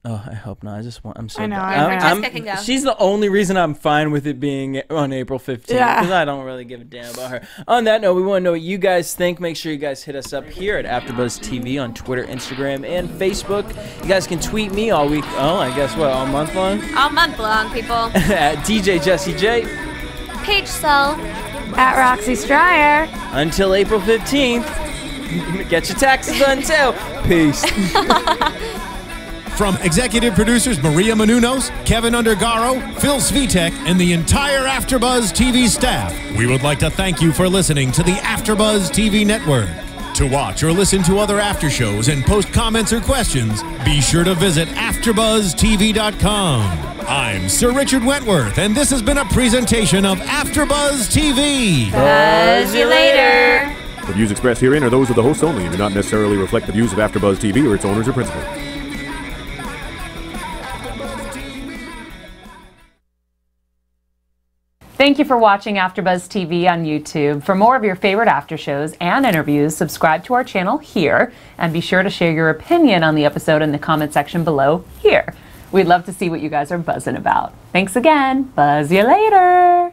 Oh, I hope not. I'm so I know. Jessica can go. She's the only reason I'm fine with it being on April 15th. Because I don't really give a damn about her. On that note, we want to know what you guys think. Make sure you guys hit us up here at AfterBuzz TV on Twitter, Instagram, and Facebook. You guys can tweet me all week. Oh, I guess what? All month long? All month long, people. At DJ Jesse J. Paige Sul. At Roxy Striar. Until April 15th. Get your taxes done too. Peace. From executive producers Maria Menounos, Kevin Undergaro, Phil Svitek, and the entire AfterBuzz TV staff, we would like to thank you for listening to the AfterBuzz TV network. To watch or listen to other after shows and post comments or questions, be sure to visit AfterBuzzTV.com. I'm Sir Richard Wentworth, and this has been a presentation of AfterBuzz TV. Buzz you later. The views expressed herein are those of the hosts only and do not necessarily reflect the views of AfterBuzz TV or its owners or principals. Thank you for watching AfterBuzz TV on YouTube. For more of your favorite after shows and interviews, subscribe to our channel here, and be sure to share your opinion on the episode in the comment section below here. We'd love to see what you guys are buzzing about. Thanks again. Buzz you later.